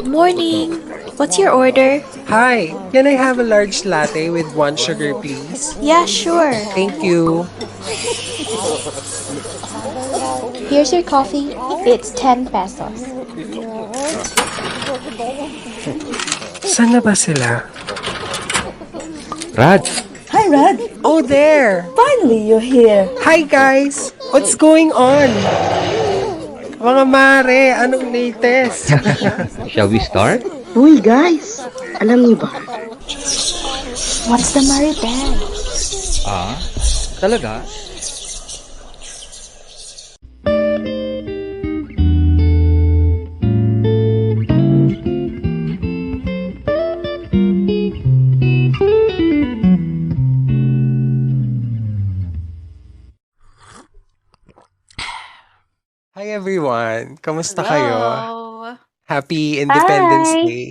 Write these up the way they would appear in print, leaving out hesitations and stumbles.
Morning. What's your order? Hi, can I have a large latte with one sugar, please? Yeah, sure. Thank you. Here's your coffee. It's 10 pesos. Saan na ba sila? Rad, Hi, Rad. Oh, there! Finally, you're here. Hi, guys! What's going on? Mga mare, anong latest? shall we start? Uy guys, alam niyo ba? What's the marites? Ah, talaga? Hi, everyone! Kamusta kayo? Hello. Happy Independence Hi! Day!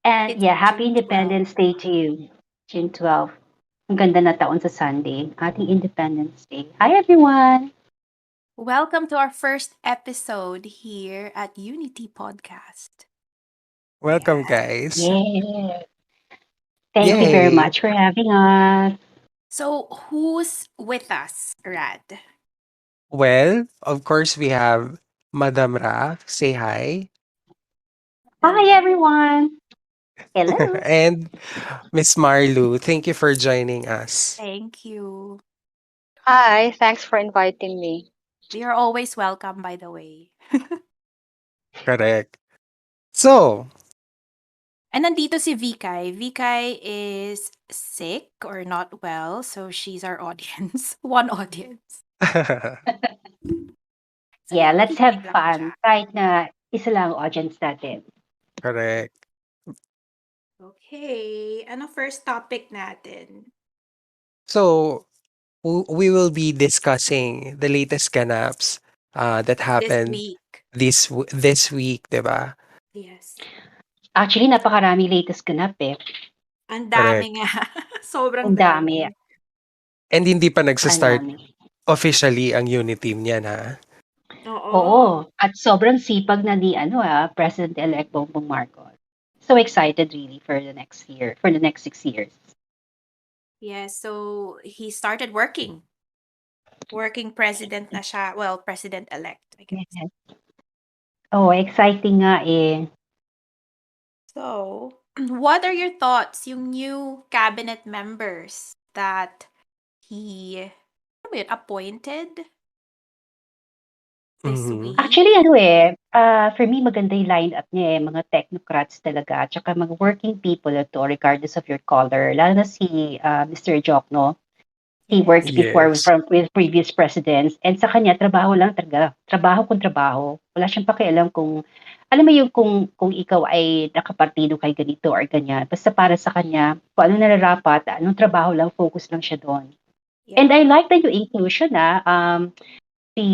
And It's yeah, happy June 12. Independence Day to you. June 12. Ang ganda na taon sa Sunday. Ating Independence Day. Hi everyone! Welcome to our first episode here at uniTEA Podcast. Welcome, Yeah. guys! Yeah. Thank you very Yay! much for having us. So, who's with us, Rad? Well, of course, we have Madam Ra. Say hi. Hi Hello. everyone! Hello! And Miss Marlu, thank you for joining us. Thank you. Hi, thanks for inviting me. You're always welcome, by the way. Correct. So, And nandito si Vikay. Vikay is sick or not well, so she's our audience. One audience. So, Yeah, let's have makikinig lang fun. siya. Kahit na isa lang ang audience natin. correct. Okay. Ano first topic natin? So, we will be discussing the latest ganaps that This happened week. this week, 'di ba? Yes. Actually, napakarami latest ganap eh. Ang Correct. dami nga. Sobrang Ang dami. dami. And hindi pa Ang nagsa-start dami. officially ang unit team niyan, ha? Oo. Oo. At sobrang sipag na ni President-elect Bongbong Marcos. So excited really for the next year, for the next 6 years. Yes, so he started working. Working president na siya. Well, president-elect, I guess. Yes. Oh, exciting nga eh. So, what are your thoughts yung new cabinet members that he appointed this Mhm. week? Actually, for me, maganda yung lineup niya eh. Mga technocrats talaga. Tsaka mga working people na to, regardless of your color. Lalo na si Mr. Jokno. He Yes. worked before Yes. with previous presidents. And sa kanya, trabaho lang talaga. Trabaho kung trabaho. Wala siyang pakialam kung, alam mo yung kung ikaw ay nakapartido kay ganito or ganyan. Basta para sa kanya, kung ano nararapat, anong trabaho lang, focus lang siya doon. And Yeah. I like the new inclusion si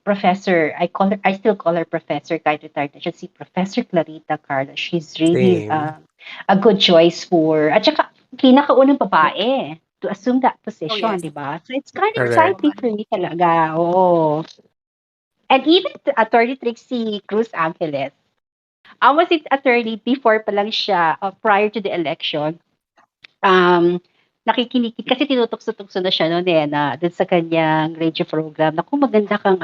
Professor, I still call her Professor kahit retired na siya, si Professor Clarita Carlos. She's really Same. a good choice at saka pinakaunang babae to assume that Oh, position, yes. di ba? So it's kind of Correct. exciting for me talaga. Oo. And even Attorney Trixie Cruz Angeles, I was its attorney before pa lang siya, prior to the election. Nakikinig kasi tinutukso-tukso na siya noon eh, na dun sa kanyang radio program na kung maganda kang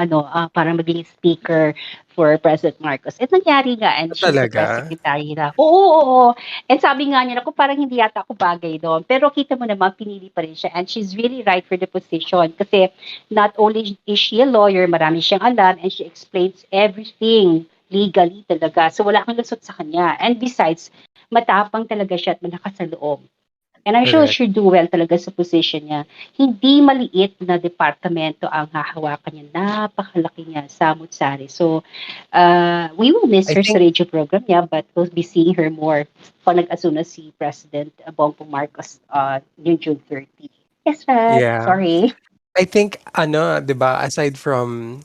para maging speaker for President Marcos. At nangyari nga, and she's the press Talaga? secretary na. Oo. And sabi nga niya, naku, parang hindi yata ako bagay doon. Pero kita mo naman, pinili pa rin siya. And she's really right for the position. Kasi not only is she a lawyer, marami siyang alam, and she explains everything legally talaga. So wala kang lusot sa kanya. And besides, matapang talaga siya at malakas sa loob. And I'm sure Correct. she'll do well talaga sa position niya. Hindi maliit na departamento ang hahawakan niya. Napakalaki niya, samut-sari. So, we will miss I her sa think radio program niya, but we'll be seeing her more pag nag-asuna si President Bongbong Marcos yung June 30. Yes, Rad. yeah. Sorry. I think ano, 'di ba, aside from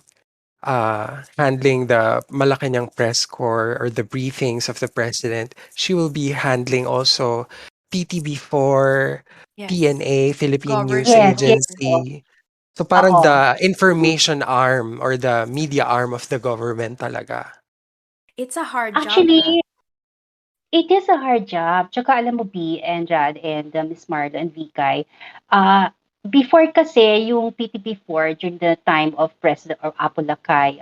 handling the Malacanang press corps or the briefings of the president, she will be handling also PTB4, Yes. PNA, Philippine News Government Yes, yes po. affairs. Agency. So parang Oo. the information arm or the media arm of the government talaga. It's a hard job, right? Actually, it is a hard job. Tsaka alam mo, B and Rad and Miss Marla and Vikay, uh, before kasi yung PTP4 during the time of President or Apo Lakay,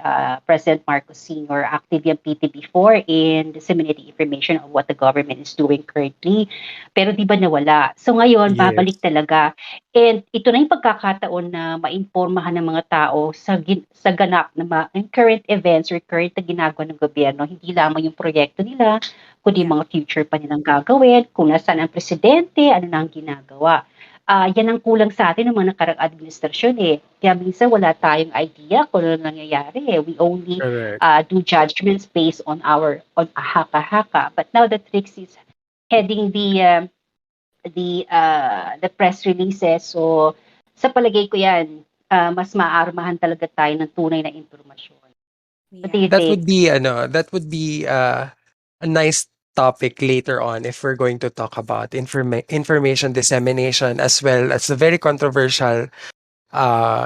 President Marcos Sr., active yung PTP4 in disseminating information of what the government is doing currently. Pero di ba nawala? So ngayon, Yes, babalik talaga. And ito na yung pagkakataon na mainformahan ng mga tao sa ganap na current events or current na ginagawa ng gobyerno, hindi lamang yung proyekto nila, kundi Yeah. mga future pa nilang gagawin, kung nasaan ang presidente, ano na ang ginagawa. Yan ang kulang sa atin ng mga nakarang administrasyon eh. Kaya minsan wala tayong idea kung ano nangyayari eh. We only correct. do judgments based on a haka-haka. But now the tricks is heading the press releases. So sa palagay ko yan, mas maarmahan talaga tayo ng tunay na impormasyon. What do Yeah. you That think? would be ano, that would be a nice topic later on if we're going to talk about information dissemination as well as the very controversial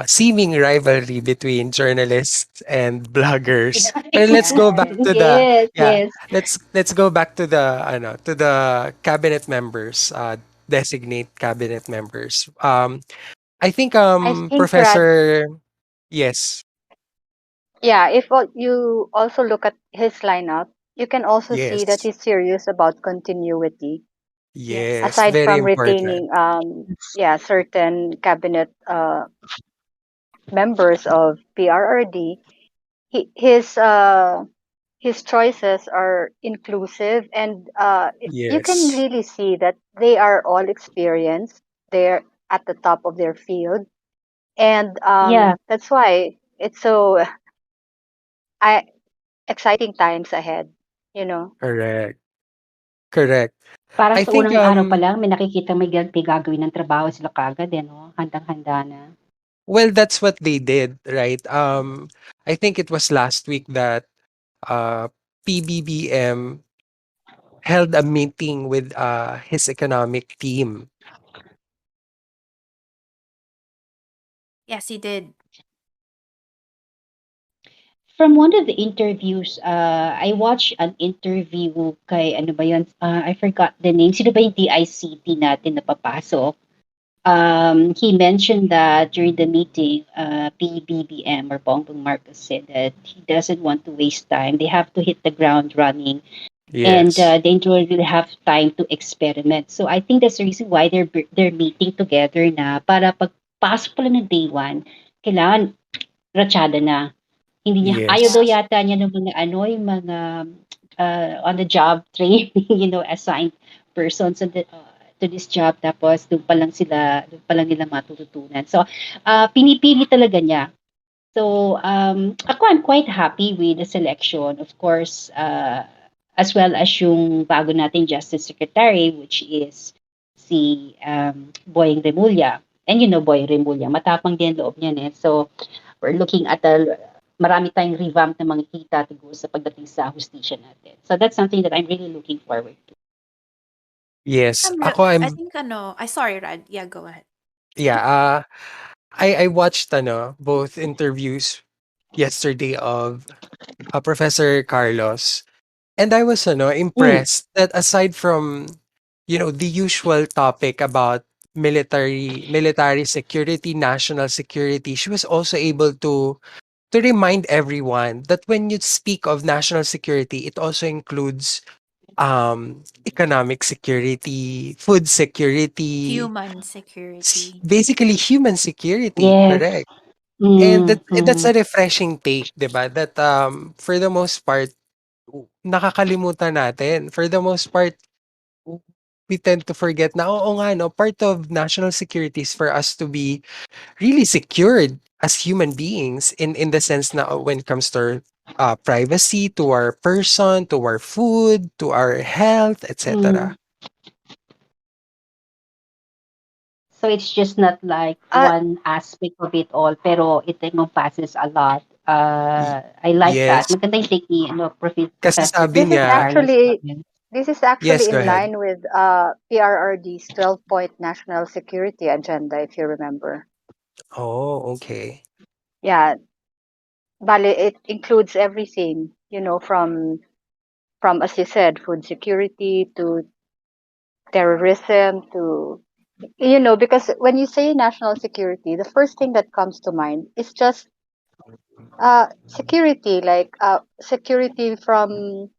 seeming rivalry between journalists and bloggers. But let's go back Yes. to the Yes, yeah, yes. let's go back to the ano, to the cabinet members, designate cabinet members. I think I think, Rad, Professor yes, yeah, if you also look at his lineup, you can also see that yes, he's serious about continuity. Yes. yes, Aside very from important. retaining, yeah, certain cabinet members of PRRD, his choices are inclusive, and you can Yes, really see that they are all experienced. They're at the top of their field, and Yeah. that's why it's so I, exciting times ahead. You know. correct, correct. Parang I sa think unang araw pa lang may nakikitang may gagawin ng trabaho sila kaagad eh 'no, handang-handa na. well, that's what they did, right? I think it was last week that uh, PBBM held a meeting with his economic team. Yes, he did. From one of the interviews, I watched an interview kay ano ba 'yun, I forgot the name. Sino ba yung DICT natin na papasok? He mentioned that during the meeting, PBBM or Bongbong Marcos said that he doesn't want to waste time. They have to hit the ground running. And Yes, they don't really have time to experiment. So I think that's the reason why they're meeting together na para pagpasok pala ng day one, kailangan ratsyada na. Hindi niya ayaw yes, daw Yeah. yata niya ng mga ano, yung mga on the job training, assigned persons to this job tapos doon pa lang nila matututunan. So pinipili talaga niya. So, ako I'm quite happy with the selection. Of course, as well as yung bago nating Justice Secretary, which is si Boying Remulla. And you know Boying Remulla, matapang din ang loob niyan eh. So, we're looking at marami tayong revamp na makikita siguro sa pagdating sa hustisya natin. So, that's something that I'm really looking forward to. yes. I think ano, I sorry, Rad. Yeah, go ahead. Yeah, I watched ano, both interviews yesterday of Professor Carlos. And I was ano, Mm, impressed that aside from, the usual topic about military security, national security, she was also able to remind everyone that when you speak of national security, it also includes economic security, food security, Human security. basically human security, yes. correct? And Mm, that's mm, a refreshing take, 'di ba? That for the most part nakakalimutan natin. For the most part, w we tend to forget na, oo nga 'no, part of national security is for us to be really secured as human beings in the sense na when it comes to our, privacy, to our person, to our food, to our health, et mm. cetera. So it's just not like Uh, one aspect of it all, pero it encompasses a lot. Y I like that. yes. Maganda yung take ni ano, Kasi Professor this is sabi Carlos. niya actually this is actually yes, go in ahead. line with PRRD's 12-point national security agenda, if you remember. Oh, okay. Yeah, bale, it includes everything, from as you said, food security to terrorism to because when you say national security, the first thing that comes to mind is just security, like security from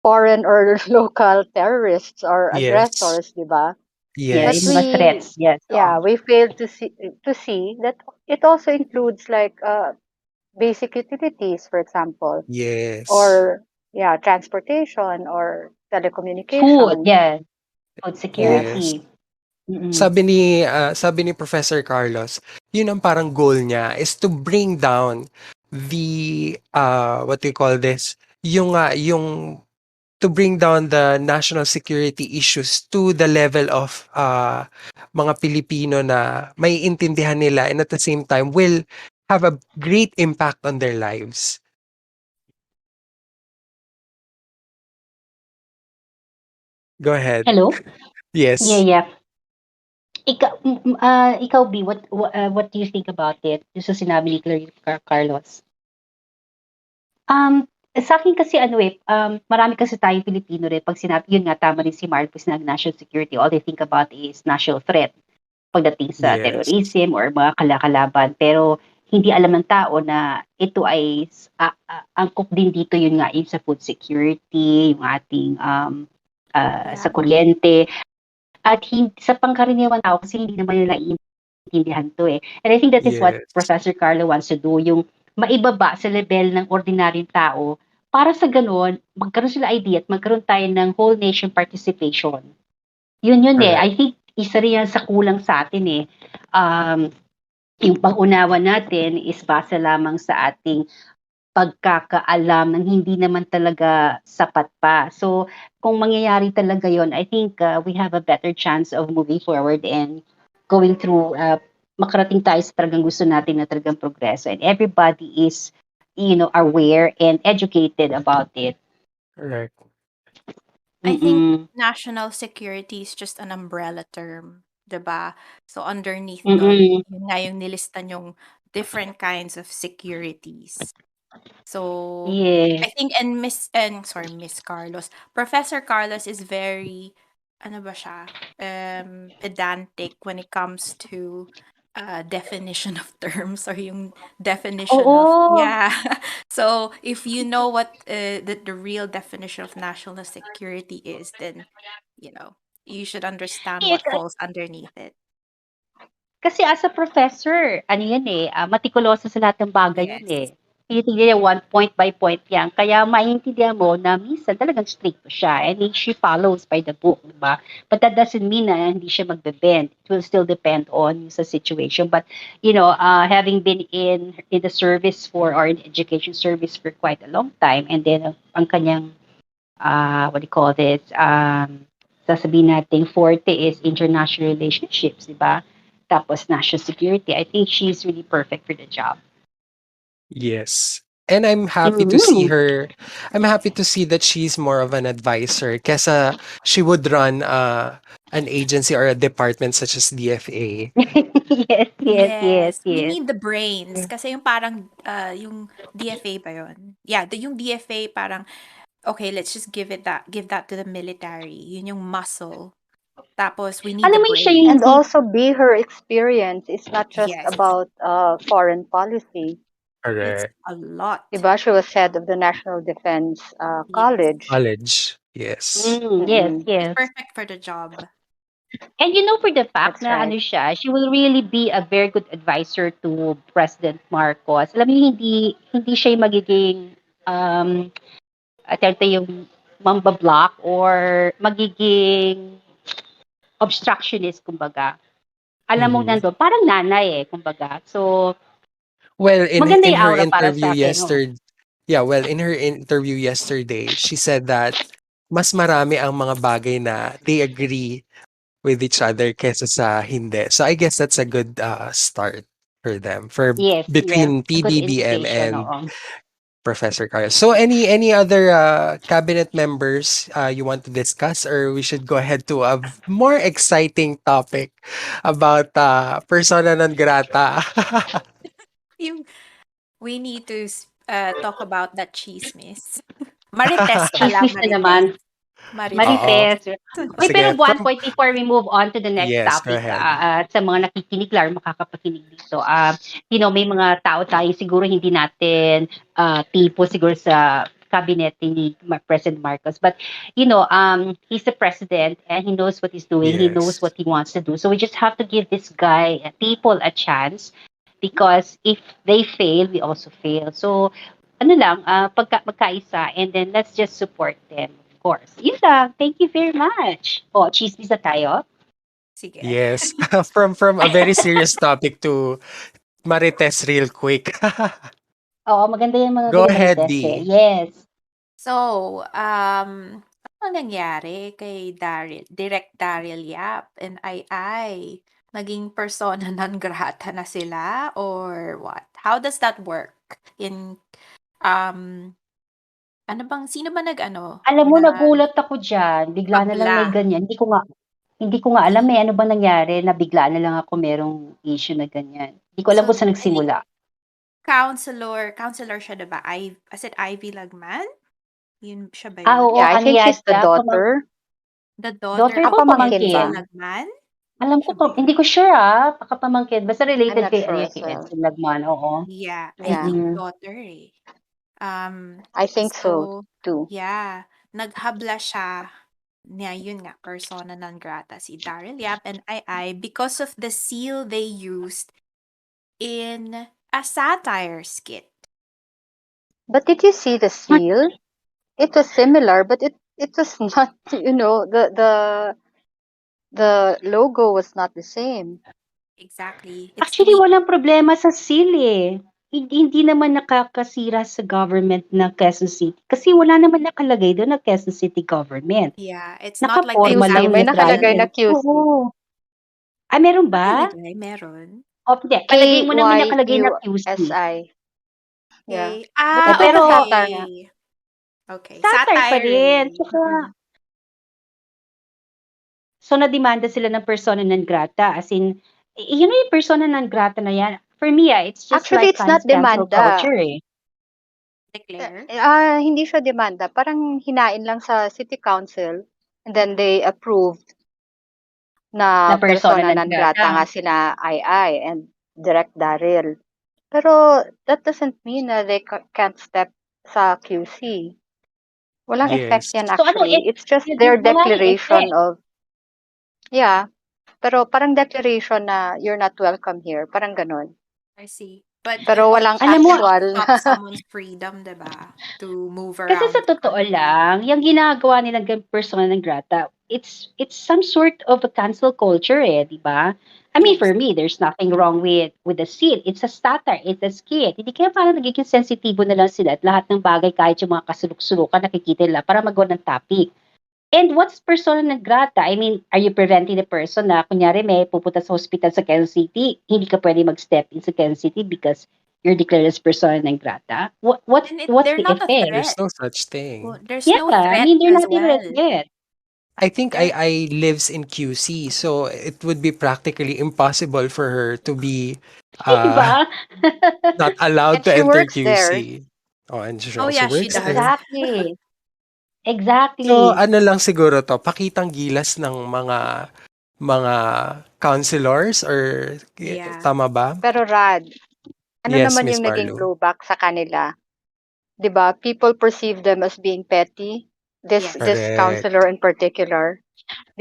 foreign or local terrorists or Yes. aggressors, 'di ba? Yeah, But yung Yes. mga we threats, yes. yeah, we fail to see that it also includes like basic utilities, for example, Yes. or yeah, transportation or Food, telecommunications. yes. Food Yes. Yes. security. Mm-mm. Sabi ni Professor Carlos, yun ang parang goal niya is to bring down the, what do you call this? Yung to bring down the national security issues to the level of, mga Pilipino na maiintindihan nila and at the same time will have a great impact on their lives. Go ahead. Hello? Yeah, Yes. yeah. Ikaw B, what do you think about it? Yung sa sinabi ni Clarita Carlos. Um, sa akin kasi ano marami kasi tayong Pilipino rin 'pag sinabi yun nga tama rin si Mark 'pag sinabi national security, all they think about is national threat pagdating sa Yes. terrorism or mga kalaban. Pero hindi alam ng tao na ito ay angkop din dito yun nga yung sa food security, yung ating sa Yeah. kuryente at sa pangkaraniwan tao kasi hindi naman nila naiintindihan 'to, eh. And I think that is what Yes. Professor Carlo wants to do, yung maibaba sa level ng ordinaryong tao para sa gano'n magkaroon sila idea at magkaroon tayo ng whole nation participation. Yun, eh. Correct. I think isa rin yan sa kulang sa atin, eh. Um, yung pang-unawa natin is base lamang sa ating pagkakaalam ng hindi naman talaga sapat pa. So, kung mangyayari talaga yon, I think we have a better chance of moving forward and going through, makarating tayo sa talagang gusto natin na talagang progreso. And everybody is, aware and educated about it. Correct. I think Mm-mm. national security is just an umbrella term, 'di ba? So underneath nun, Mm-mm. yun nga yung nilista yung different kinds of securities. So I Yes. think Miss Carlos, Professor Carlos is very ano ba siya? Pedantic when it comes to definition of terms or yung definition of Oo. yeah. So if you know what the real definition of national security is, then you should understand Yes, what falls underneath it. kasi as a professor, ano yan eh, matikuloso sa lahat ng bagay yun Yes. eh. Tinitignan niya one point by point yan. Kaya maintindihan mo na minsan talagang stricto siya and she follows by the book, di ba? But that doesn't mean na hindi siya magbe-bend. It will still depend on sa situation. But, having been in the service or in education service for quite a long time and then ang kanyang, what do you call this, sasabihin natin forte is international relationships, di ba? Tapos national security. I think she's really perfect for the job. Yes. And Mm. I'm happy to see that she's more of an advisor kesa she would run an agency or a department such as DFA. Yes, yes, yes, Yes, we yes. need the brains kasi yung parang yung DFA ba yun? Yeah, yung DFA parang okay, let's just give that to the military. Yun yung muscle. Tapos we need Alam the mo yun siya yung brains. And hindi also be her experience. It's not just Yes, about foreign policy. it's Correct. a lot. Diba? She was head of the National Defense Yes. College. College. Yes. yes, Mm-mm. She's yes. perfect for the job. And for the fact That's na right. ano siya, she will really be a very good advisor to President Marcos. Alam mo yun, hindi siya yung magiging atente yung mamba-block or magiging obstructionist kumbaga. Alam mo Mhm. nando'n parang nanay, kumbaga. So, Well, in maganda in yung her aura para interview sa akin, oo. yesterday, yeah, well, in her interview yesterday, she said that mas marami ang mga bagay na they agree with each other kesa sa hindi. So I guess that's a good start for them for Yes, yeah. between A good PBBM indication, and oo. Professor Carlos. So any other cabinet members you want to discuss, or we should go ahead to a more exciting topic about persona non grata. Yung we need to talk about that chismis. Marites pala, Chismis na naman. marites. Oo. Marites. Marites. Okay, Sige, pero one from point before we move on to the next yes, go topic, ahead. sa mga nakikinig lang, makakapakinig dito, may mga tao tayo siguro hindi natin tipo siguro sa cabinet ni President Marcos. But, he's the president and he knows what he's doing. He knows Yes. what he wants to do. So we just have to give this guy, people, a chance because if they fail, we also fail. So, magkaisa and then let's just support them. Of course. Yun lang. Thank you very much. Chismis na tayo. Sige. Yes. From a very serious topic to Marites real quick. Oo, maganda yung mga Go ganyan ahead, marites eh. D. Yes. So, ano nangyari kay Direk Darryl Yap and I? Naging persona non grata na sila or what? How does that work in um sino ba nag-ano Alam mo, na nagulat ako dyan. Bigla na lang may pabla? ganyan. Hindi ko nga alam ano ba nangyari na bigla na lang ako merong issue na ganyan. Hindi ko alam So, kung saan nagsimula. counselor siya, diba? Is it Ivy Lagman? Yun, siya ba yun? Oo, Yeah, I think she's the yata, daughter. The daughter daughter ba of Pamangkin pamangkin? ba? Lagman? Alam ko Siya ba yun? hindi ko sure baka pamangkin. Basta I'm related not kay sure as kay well. Edson Lagman, oo. Yeah, I Yeah, think Mm. daughter eh. I think so So, too. yeah, naghabla siya na yun nga, persona non grata si Darryl Yap and I because of the seal they used in a satire skit. But did you see the seal? It was similar, but it was not. The logo was not the same. Exactly. It's Actually, tweaked. walang problema sa seal eh. Hindi naman nakakasira sa government ng Quezon City. Kasi wala naman nakalagay doon na Quezon City government. Yeah, it's not like the Nakaporma QC, lang may nakalagay neutrality. na QC. Oo. Meron ba? nakalagay, meron. O, hindi. Palagay mo na may nakalagay na QC. KYUSI. Yeah. Okay. But it was a satire nga. Okay. Satire pa rin. Really. Tsaka, so, nademanda sila ng persona non grata. As in, yung persona non grata na yan. For me, it's just Actually, like it's not cancel demanda. culture eh. Declare. Hindi siya demanda. Parang hinain lang sa city council and then they approved na Na persona persona non non grata grata. nga sila I and Direk Darryl. Pero that doesn't mean na they can't step sa QC. Walang effect Yes. yan So, actually. It's just their wala rin declaration effect. of, yeah, pero parang declaration na you're not welcome here. Parang ganun. I see. But Pero it walang Alam mo, actual stop na. someone's freedom, diba? To move Kasi around sa the totoo country. lang, yung ginagawa nilang persona non grata, it's some sort of a cancel culture eh, di ba? I mean, Yes. for me, there's nothing wrong with the scene. It's a satire, it's a skit. Hindi kaya parang nagiging sensitibo na lang sila at lahat ng bagay kahit yung mga kasuluk-sulukan nakikita nila para magawa ng topic. And what's persona non grata? I mean, are you preventing the person na kunyari may pupunta sa hospital sa Quezon City, hindi ka pwede mag-step in sa Quezon City because you're declared as persona non grata? What's And what's they're the not a effect? There's threat. no such thing. There's Yeah, no I threat mean, they're as not even a well. threat. I think They're- I lives in QC, so it would be practically impossible for her to be Diba? not allowed And to she enter works there. QC. Oh, and she Oh, also yeah, she works does. there. Exactly. So Exactly. ano lang siguro to, pakitang gilas ng mga counselors or Yeah. tama ba? Pero Rad, ano Yes, naman Miss yung naging Marlo. blowback sa kanila? 'Di ba? People perceive them as being petty. This Yes. this Correct. counselor in particular.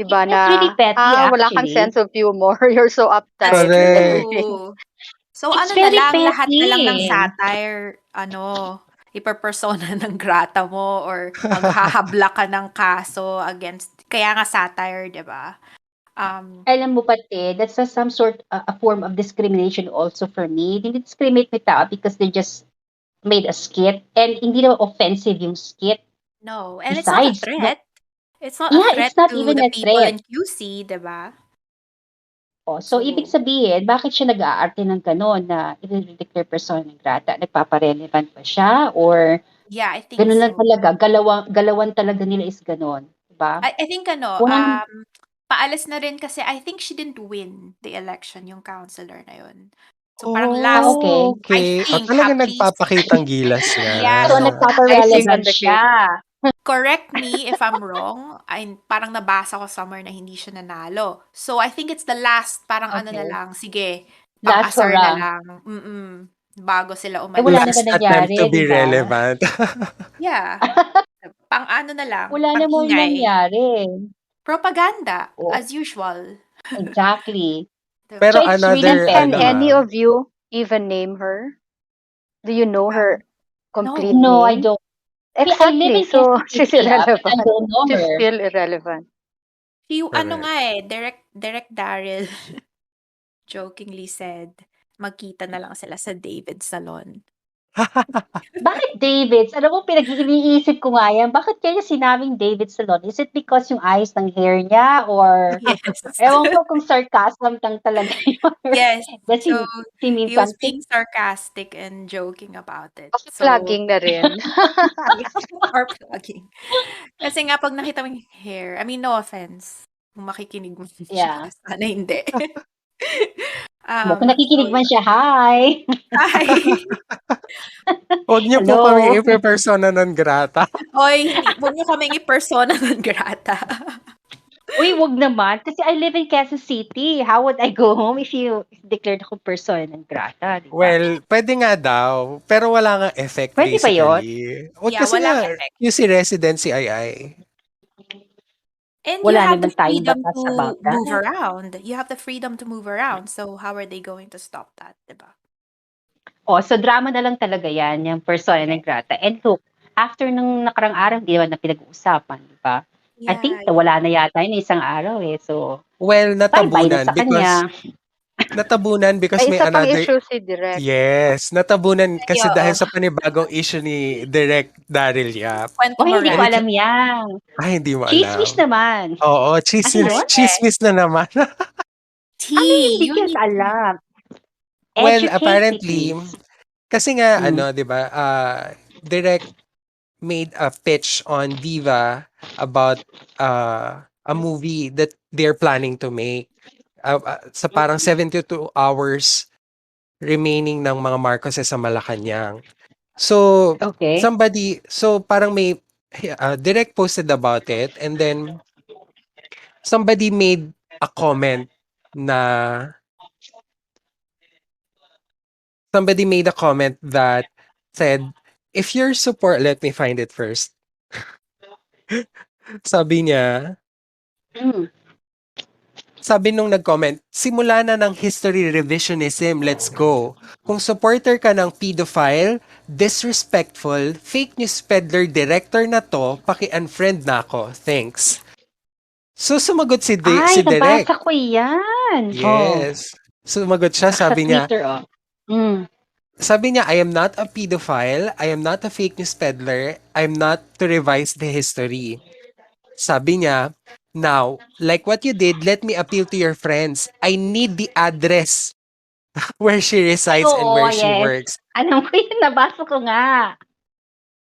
'Di ba It's really na petty, wala kang actually. sense of humor, you're so That's uptight and Correct. everything. true. So It's ano na very lang, lahat na lang ng petty. satire, ipapersona ng grata mo or maghahabla ka ng kaso against, kaya nga satire, di ba? Alam mo pati, that's some sort, a form of discrimination also for me. Hindi discriminate may tao because they just made a skit and hindi naman offensive yung skit. No, and it's not a Besides, threat. It's not a Yeah, threat it's not to even the a people threat. in QC, 'di ba? So ibig So, sabihin, bakit siya nag-aarte ng gano'n na i-declare persona non grata? Nagpapa-relevant ba siya or yeah, I think gano'n lang so. talaga, galawan talaga nila is gano'n, 'di ba? I think Walang paalis na rin kasi I think she didn't win the election, yung counselor na yun. So parang last, okay. Oh, I okay. O think, talagang please. nagpapakitang gilas nga. Yeah, So so Icing on nagpapa-relevant the cake. siya. correct me if I'm wrong. Parang nabasa ko somewhere na hindi siya nanalo. So I think it's the last, parang ano na Okay. lang, sige, Last pang-asar na hurrah. lang. Bago sila Wala umalis. naman Last attempt to nangyari, 'di be ba? relevant. Yeah, pang-ano na lang, Wala namang pang-ingay. nangyari. Propaganda, Oh, as usual. exactly. Diba? Pero So it's really another Can ano any unfair. of you even name her? Do you know her complete No. No, I name? don't. I mean, I live Exactly. in So Quezon she's City, but I irrelevant. don't know She's her. still irrelevant. Ano Correct. nga Direk Darryl jokingly said, magkita na lang sila sa David Salon. Bakit David? Alam mo, iniisip ko nga yan. Bakit kaya sinabing David Salon? Is it because yung ayos ng hair niya? Or, Yes. ewan ko kung sarcasm lang talaga yun. Yes. Does So, he mean he was something? being sarcastic and joking about it. Baka So, plugging na rin. yes, or plugging. Kasi nga pag nakita mo yung hair, I mean, no offense. Kung makikinig mo siya, Yeah. sana hindi. Kung nakikinig So, man siya, hi! hi! Huwag niyo po kami Hello! ipe-persona non grata. Oy, huwag niyo kaming i-persona non grata. Uy, wag naman. Kasi I live in Quezon City. How would I go home if you declared ako persona non grata, di ba? Well, pwede nga daw, pero wala nga effect Pwede ba yun? basically. Wag Yeah, kasi walang nga, effect. yung si resident si Ai. And you Wala have the naman tayong freedom batas to about move that. around. You have the freedom to move around. So how are they going to stop that, diba? So drama na lang talaga yan, yung persona non Yes. grata. And look, after nung nakarang araw, di naman na pinag-uusapan, di ba? I think Yeah. wala na yata yun isang araw eh. So, Well, bye-bye na sa natabunan because Ay, may isa pang another. issue si Direk. Yes, natabunan Ay, kasi dahil oo. sa panibagong issue ni Direk Darryl Yap. Kwento mo hindi ko And rin. it, alam yan. hindi mo Chismis alam. naman. Oo, Ano yun? chismis na naman. Hindi ko Unit. alam. Well, Educate me, apparently, please. kasi nga, Mm. di ba, Direk made a pitch on Viva about a movie that they're planning to make. Sa parang 72 hours remaining ng mga Marcoses sa Malacanang. So, Okay. parang may Direk posted about it and then somebody made a comment na that said, if your support, let me find it first. Sabi niya, Mm. sabi nung nag-comment, simula na ng history revisionism, let's go. Kung supporter ka ng pedophile, disrespectful, fake news peddler director na to, paki-unfriend na ako. Thanks. So sumagot si Ay, Direk. nabasa ko yan. Yes. Sumagot siya, Sa sabi niya, Twitter, oh. Mm. I am not a pedophile, I am not a fake news peddler, I'm not to revise the history. Sabi niya, now, like what you did, let me appeal to your friends. I need the address where she Ay, resides and oo, where she yes. works. Alam ko yun, nabasa ko nga.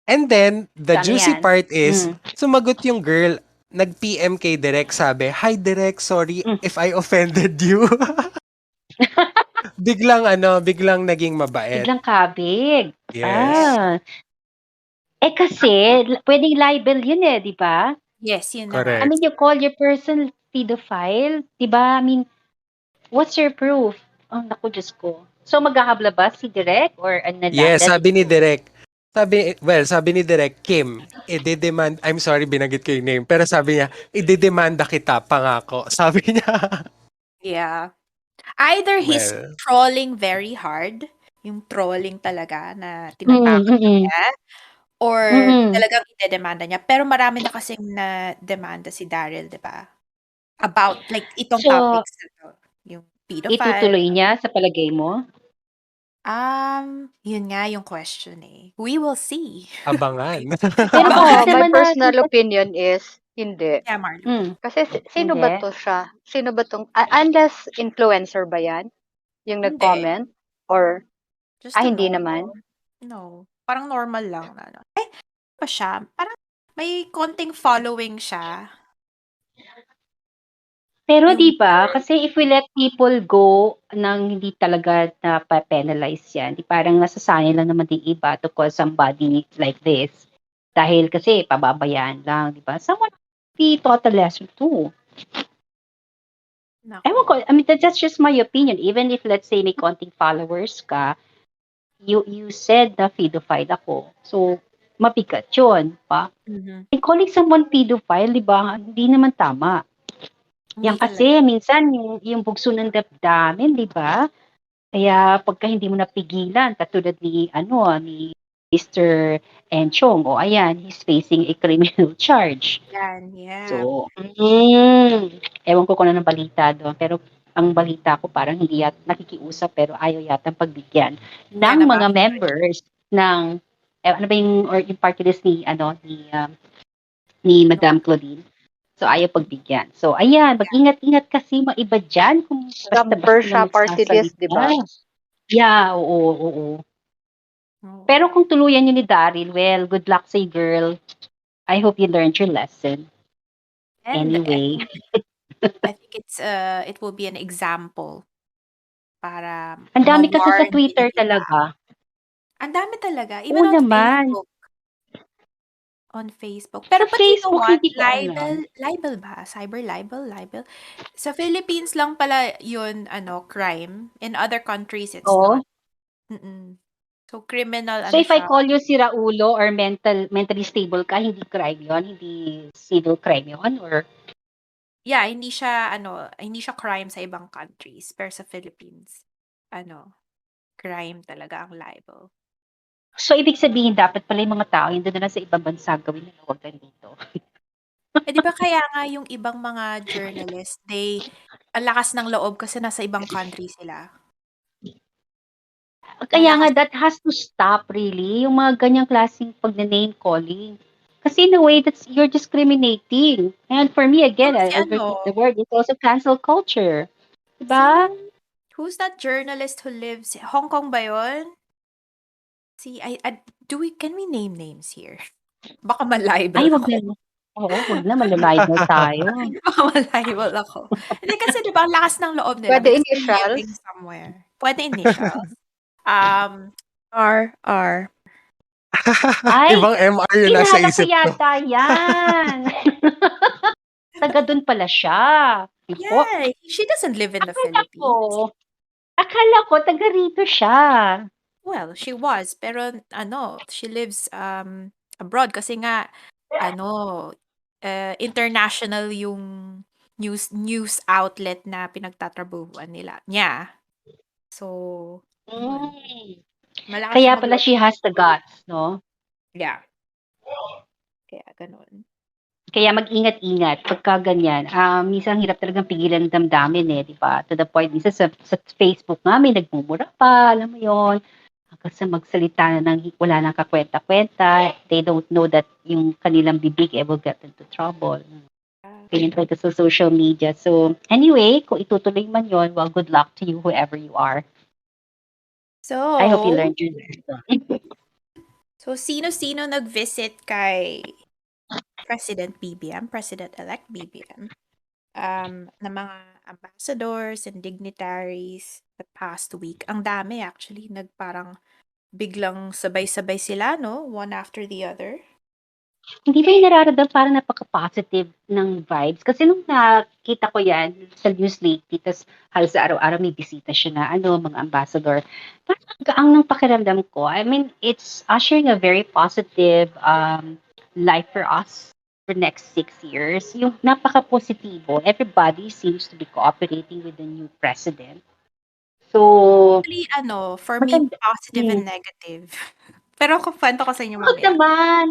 And then, the So, ano juicy yan? part is, Mm. sumagot yung girl, nag-PM kay Direk, sabi, hi Direk, sorry Mm. if I offended you. biglang naging mabait. Biglang kabig. Yes. Kasi, pwedeng libel yun eh, di ba? Yes, yun na nga. I Correct. mean, you call your person pedophile, di ba? I mean, what's your proof? Oh, naku, Diyos ko. So, maghahabla ba si Direk or ano lang? Yes, Let sabi it ni go? Direk, sabi ni Direk, Kim, i-demand, I'm sorry, binanggit ko yung name, pero sabi niya, i-demanda kita, pangako. Sabi niya. Yeah. Either he's Well, trolling very hard, yung trolling talaga na Mm, tinatakot mm, niya, or mm. talagang idedemanda niya. Pero marami na kasing na-demanda si Darryl, di ba? About, like, itong So, topics na to. Yung pedophile. itutuloy niya sa palagay mo? Yun nga yung question eh. We will see. abangan. Pero Ako, bakit my naman natin personal opinion is, Hindi. Yeah, Marlo. Hmm, Kasi sino ba hindi. to siya? Sino ba tong, unless influencer ba yan? Yung Hindi. nag-comment? Or, Just a hindi naman? normal. No. Parang normal lang na ano. Eh, pa siya? Parang may konting following siya. Pero Yung 'di ba, kasi if we let people go nang hindi talaga nape-penalize 'yan, 'di parang nasasanay lang naman din iba to call somebody like this. Dahil kasi pababayaan lang, 'di ba? Someone be taught a lesson too. Ewan ko, nako. I mean, that's just my opinion. Even if let's say may konting followers ka, you said na pedophile ako. So, mabigat 'yun, pa. Mhm. And calling someone pedophile, 'di ba, hindi naman tama. Hindi Yan talaga. kasi minsan yung bugso ng damdamin, 'di ba? Kaya pagka hindi mo napigilan katulad ni Mr. Enchong, o ayan, he's facing a criminal charge. Yan, yeah. So, ewan ko kung ano ng balita do'n, pero ang balita ko parang hindi nakikiusap pero ayaw yatang pagbigyan Yeah, ng mga nabasa ko rin. members ng ano ba yung party list ni No. Madam Claudine. So, ayaw pagbigyan. So, ayan, Yeah. mag-ingat-ingat kasi mga iba diyan kung basta-basta Gamper lang siya party list, di ba? magsasalita. Yeah, oo, oo. Oo. Pero kung tuluyan niyo ni Darryl, well, good luck sa'yo, girl. I hope you learned your lesson. And Anyway. I think it will be an example para Ang dami kasi sa ma-warn din Twitter yung iba. talaga. Ang dami talaga. Oo Even on naman. Facebook. On Facebook. Pero Sa but you know Facebook, what? hindi ko alam. Libel ba? Cyber libel? Sa Philippines lang pala yun, crime. In other countries, it's Oo. not. Mm-mm. So, criminal, So, if I siya. call you siraulo or mentally stable ka, hindi crime yon, hindi civil crime yon, or Yeah, hindi siya crime sa ibang countries. Pero sa Philippines, crime talaga ang libel. so ibig sabihin dapat pala yung mga tao hindi na lang sa ibang bansa gawin nila, huwag lang dito. Eh, di ba kaya nga yung ibang mga journalists, ang lakas ng loob kasi nasa ibang country sila. Kaya nga Malakas. that has to stop really, yung mga ganyang klaseng pagne-name calling. Kasi in a way you're discriminating. And for me again, Si I'll repeat the word, it's also cancel culture. Diba? who's that journalist who lives, Hong Kong ba yun? Can we name names here? Baka Ay, malibel wag ako. na. Oo, wag na, malalibel tayo. Baka malibel ako. Hindi kasi di ba ang lakas ng loob nila Pwede because they're initials? living somewhere. Pwede initials. R. Ay, Ibang MR yung nasa kilala ko isip ko. yata yan. Taga dun pala siya. Naku, Yeah, she doesn't live in the akala ko, Philippines. taga rito siya. Well, she was, pero she lives abroad kasi nga ano international yung news outlet na pinagtatrabahuan niya. So, yun. Mm. Malakas Kaya siya pala mag-loob. she has the guts, no? Yeah. Kaya ganun. Kaya mag-ingat-ingat pagka ganyan. Minsan hirap talagang pigilan ng damdamin eh, di ba? To the point, minsan sa Facebook nga may nagmumura pa, alam mo yon. Hanggang sa magsalita na ng wala nang kakwenta-kwenta, they don't know that yung kanilang bibig will get into trouble. Ganyan talaga sa social media. So, anyway, kung itutuloy man yon, well, good luck to you, whoever you are. So, I hope you learned your lesson. so sino-sino nag-visit kay President-elect BBM, na mga ambassadors and dignitaries the past week. Ang dami actually, parang biglang sabay-sabay sila, no? One after the other. Hindi ba yung nararamdaman parang napaka-positive ng vibes? Kasi nung nakita ko yan sa news lately, tas halos araw-araw may bisita siya na mga ambassador. Parang ang gaang ng pakiramdam ko. I mean, it's ushering a very positive life for us for next 6 years. Yung napaka-positibo. Everybody seems to be cooperating with the new president. So, Actually, for me, maganda. positive and negative. Pero kwento ko sa inyo Huwag mamaya. naman.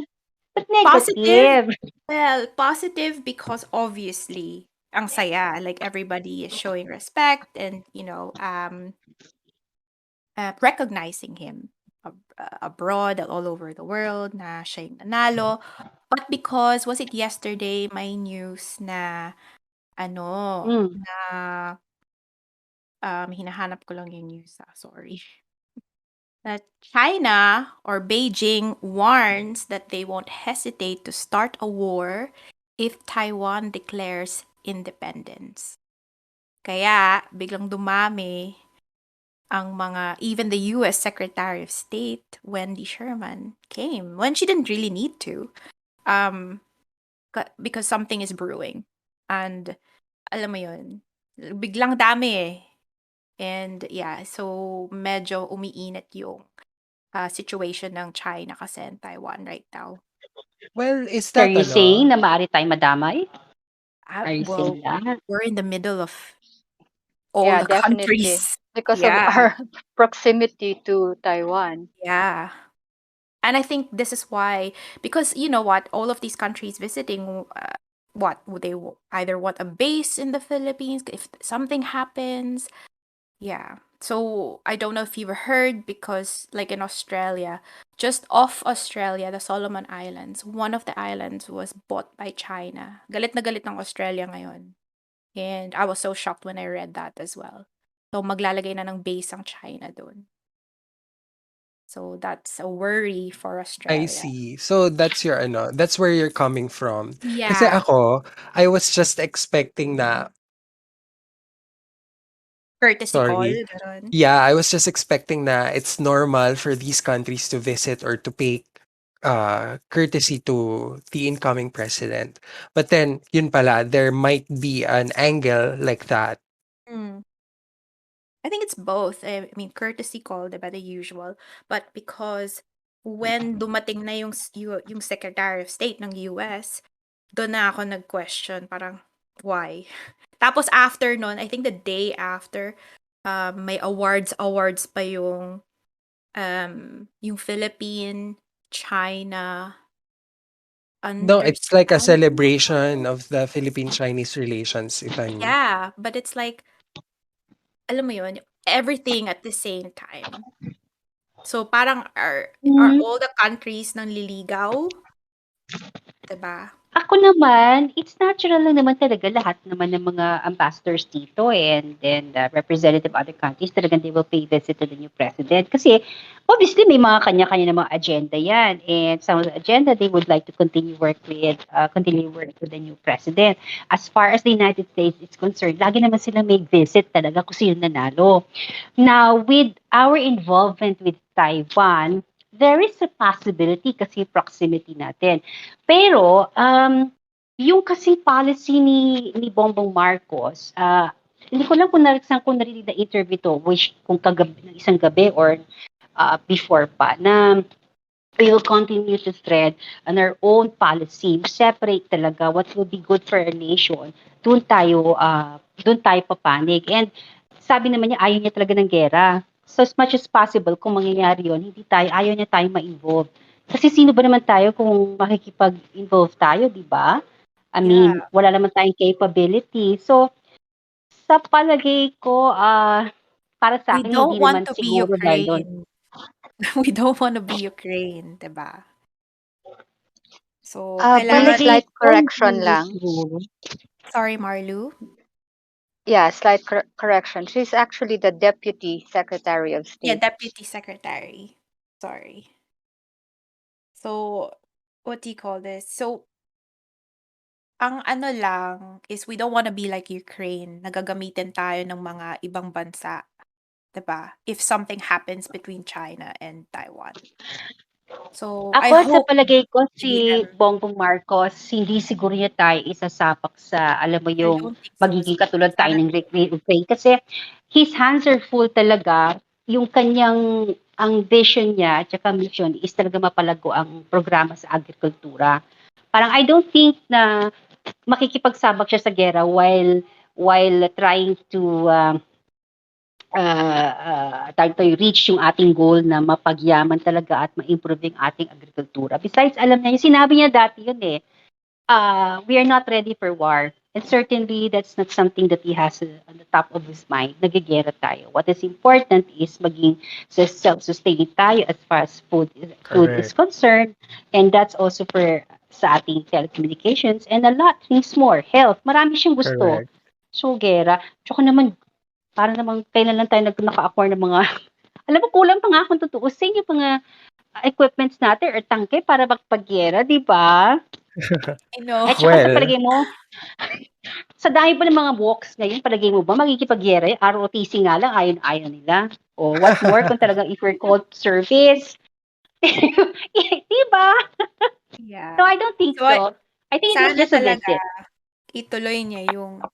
But Positive, negative. well, positive because obviously, ang saya. Like, everybody is showing respect and, recognizing him abroad, all over the world, na siya yung nanalo. But because, was it yesterday, may news na, ano, Mm. na, hinahanap ko lang yung news, sorry. That China or Beijing warns that they won't hesitate to start a war if Taiwan declares independence. Kaya biglang dumami ang mga, even the US Secretary of State, Wendy Sherman, came when she didn't really need to, because something is brewing. And alam mo yun, biglang dami eh. And yeah, so medyo umiinit yung situation ng China kasi and Taiwan right now. Well, is Are that you saying na maaari tayong madamay? Are you Well, saying that? we're in the middle of all Yeah, the definitely. countries. Because of Yeah, our proximity to Taiwan. yeah. And I think this is why, because you know what, all of these countries visiting, what would they either want a base in the Philippines if something happens? Yeah. So I don't know if you've heard, because like in Australia, just off Australia, the Solomon Islands, one of the islands was bought by China. Galit na galit ng Australia ngayon. And I was so shocked when I read that as well. So maglalagay na ng base ang China doon. So that's a worry for I Australia. see. So that's your that's where you're coming from. Kasi Yeah. ako, I was just expecting na, Courtesy call, sorry. ganon. Yeah, I was just expecting na it's normal for these countries to visit or to pay courtesy to the incoming president. But then, yun pala, there might be an angle like that. Mm. I think it's both. I mean, courtesy call, diba, the usual. But because when dumating na yung Secretary of State ng US, doon na ako nag-question, parang, why? Tapos after nun, I think the day after, may awards pa yung Philippine, China, No, it's like a understanding. celebration of the Philippine-Chinese relations, if I'm... Yeah, but it's like, alam mo yun, everything at the same time. So parang are Mm. all the countries nang liligaw, 'di ba? Ako naman, it's natural lang naman talaga lahat naman ng mga ambassadors dito and then representative other countries talagang they will pay visit to the new president. Kasi obviously may mga kanya-kanya na mga agenda yan and some of the agenda they would like to continue work with the new president. As far as the United States is concerned, lagi naman sila may visit talaga kung sino nanalo. Now, with our involvement with Taiwan, there is a possibility kasi proximity natin. Pero, yung kasi policy ni Bongbong Marcos, hindi ko lang saan ko narinig na interview to, which kung isang gabi or before pa, na we will continue to thread on our own policy, separate talaga what will be good for our nation. Doon tayo papanig. And sabi naman niya, ayaw niya talaga ng gera. So as much as possible, kung mangyayari yun, ayaw niya tayo ma-involve. Kasi sino ba naman tayo kung makikipag-involve tayo, di ba? I mean, wala naman tayong capability. So, sa palagay ko, para sa We akin, don't hindi want naman to be siguro dahil doon. Ukraine. We don't want to be Ukraine, 'di ba? So, But kailangan, slight Palagay ko, correction hindi lang. siguro. sorry Marlu. Yeah, slight correction. She's actually the Deputy Secretary of Yeah, State. Deputy Secretary. Sorry. So, what do you call this? So, ang ano lang is we don't want to be like Ukraine. Nagagamitin tayo ng mga ibang bansa, 'di ba? If something happens between China and Taiwan. So, I Ako sa hope palagay ko si BBM, Bongbong Marcos, hindi siguro niya tayo isasapak sa, alam mo I yung don't think so as magiging well. katulad tayo Sana ng Ukraine. Kasi his hands are full talaga. Yung kanyang, ang vision niya at saka mission is talaga mapalago ang programa sa agrikultura. Parang I don't think na makikipagsabak siya sa gera while trying to reach yung ating goal na mapagyaman talaga at ma-improve yung ating agrikultura. Besides, alam niya, yung sinabi niya dati yun we are not ready for war. And certainly, that's not something that he has on the top of his mind. Nagigera tayo. What is important is maging self-sustaining tayo as far as food is Correct. concerned. And that's also for sa ating telecommunications, and a lot things more. Health, marami siyang gusto. Correct. So, gera. Tsaka naman, para naman, kailan lang tayo naka-acquire ng mga, alam mo, kulang pa nga kung tutuusin yung mga equipments natin or tangke para magpagyera, di ba? I know. At saka sa Well, palagay mo, sa dami pa ng mga walks ngayon, palagay mo ba magkikipagyera? ROTC nga lang, ayon-ayon nila. O what more kung talagang if we're called service. Di ba? Yeah. So, I don't think So, so. I think it was sana just a talaga visit. ituloy niya yung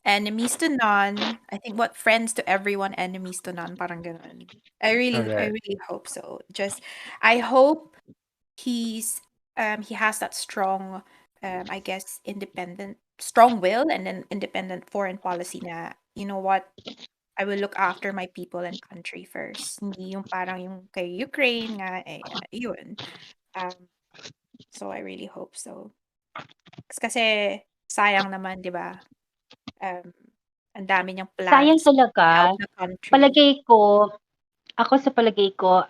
enemies to none. I think what friends to everyone, enemies to none, parang ganun. I correct. really hope so. I hope he has that strong, I guess, strong will and then independent foreign policy na, you know what, I will look after my people and country first. Hindi yung parang yung kay Ukraine nga, yun. Um, so I really hope so. Kasi sayang naman, di ba? Um, ang dami niyang Sayang plans to help talaga. the country. Palagay ko, sa palagay ko,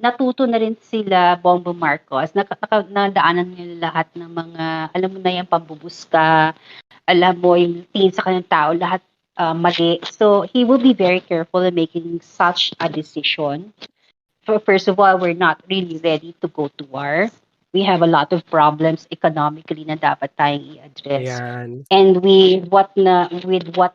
natuto na rin sila Bongbong Marcos. Nadaanan nila lahat ng mga, alam mo na yan, pambubuska, alam mo, yung tingin sa kanyang tao, lahat mali. So, he will be very careful in making such a decision. First of all, we're not really ready to go to war. We have a lot of problems economically na dapat tayong i-address. Yan. And with what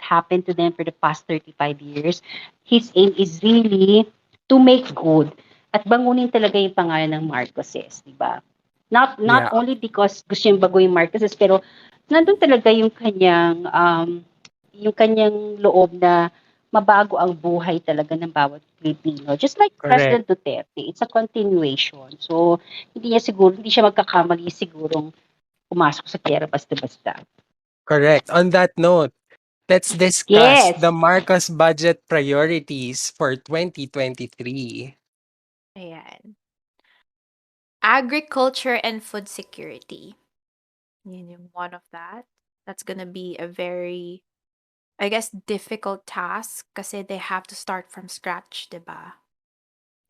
happened to them for the past 35 years, his aim is really to make good at bangunin talaga yung pangalan ng Marcoses, di ba? Not Yeah, only because gusto niyang baguhin Marcoses, pero nandun talaga yung kanyang loob na mabago ang buhay talaga ng bawat Pilipino. Just like correct. President Duterte, it's a continuation. So, hindi siya magkakamali sigurong pumasok sa pera basta-basta. Correct. On that note, let's discuss Yes. the Marcos budget priorities for 2023. Ayan. Agriculture and food security. Yun yung one of that. That's gonna be a very, I guess, difficult task kasi they have to start from scratch, diba?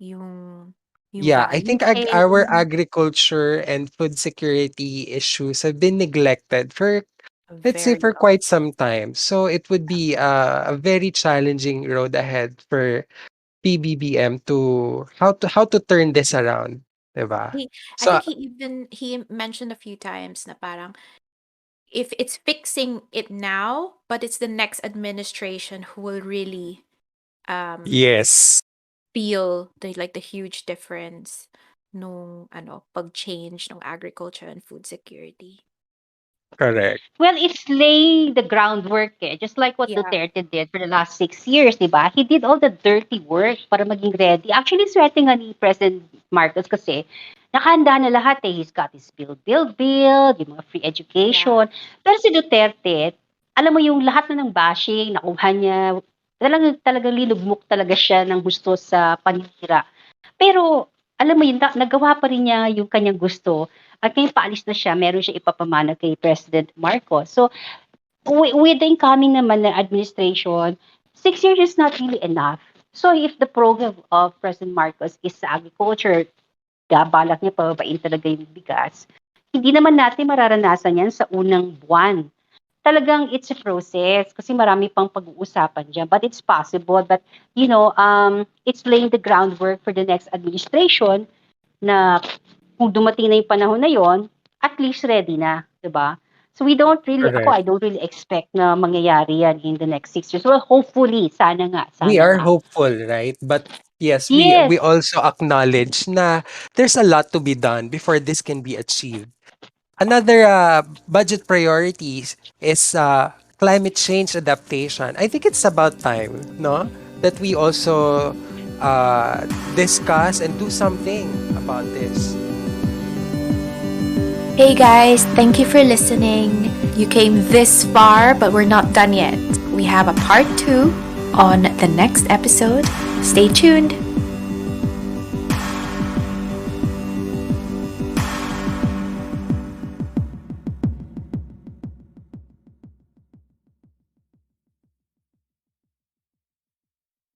Yung Yeah, I value think our chain, agriculture and food security issues have been neglected for, let's say, very for long. quite some time. So it would be a very challenging road ahead for PBBM to how to turn this around, diba? I So think he mentioned a few times na parang if it's fixing it now, but it's the next administration who will really yes, feel the huge difference nung pag-change ng agriculture and food security. correct. Well, it's laying the groundwork just like what Yeah. Duterte did for the last 6 years, di ba? He did all the dirty work para maging ready. Actually, swerte nga ni President Marcos kasi nakahanda na lahat eh. He's got his build, yung mga free education. Pero si Duterte, alam mo yung lahat na ng bashing, nakuha niya, talagang linugmok talaga siya ng gusto sa panitira. Pero, alam mo yun, nagawa pa rin niya yung kanyang gusto. At ngayon paalis na siya, meron siya ipapamana kay President Marcos. So, with the incoming naman na administration, 6 years is not really enough. So, if the program of President Marcos is sa agriculture, balak niya pababain talaga yung bigas, hindi naman natin mararanasan yan sa unang buwan. Talagang it's a process kasi marami pang pag-uusapan dyan. But it's possible. But, it's laying the groundwork for the next administration na kung dumating na yung panahon na yon, at least ready na, 'di ba? So I don't really expect na mangyayari yan in the next 6 years. Well, hopefully, sana nga. We are hopeful, right? But yes, we Yes. we also acknowledge na there's a lot to be done before this can be achieved. Another budget priorities is climate change adaptation. I think it's about time, no, that we also discuss and do something about this. Hey guys, thank you for listening. You came this far, but we're not done yet. We have a part 2 on the next episode. Stay tuned.